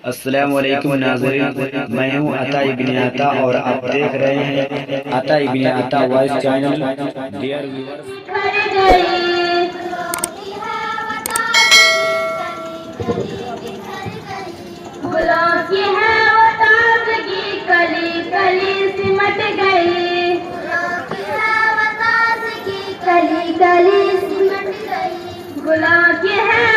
अस्सलाम वालेकुम नाज़रीन, मैं हूँ अता इब्न अता और आप देख रहे हैं अता इब्न अता वॉइस चैनल। डियर व्यूअर्स, गुलों की है वो ताज़गी, कली कली सिमट गई। गुलों की है